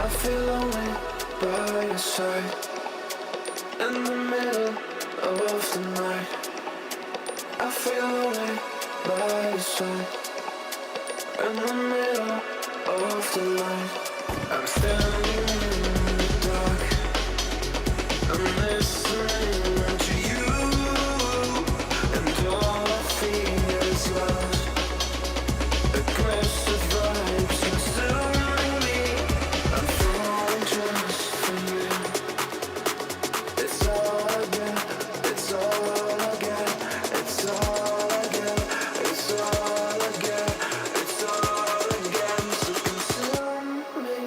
I feel lonely by your side in the middle of the night. I feel lonely by your side in the middle of the night. I'm standing in the dark. I'm listening to you, and all I feel is love. Aggressive vibes consuming me. I'm falling just for you. It's all I get. It's all I get. It's all I get. It's all I get. It's all I get. So consume me.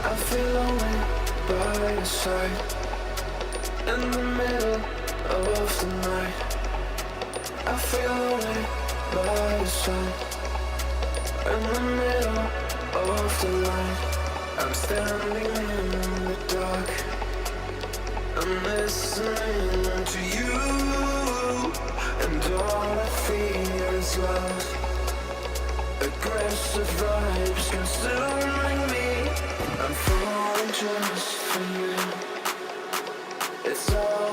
I feel lonely by your side in the middle of the night. I feel lonely by your side in the middle of the night. I'm standing in the dark. I'm listening to you, and all I feel is love. Aggressive vibes consuming me. I'm falling just for you. It's all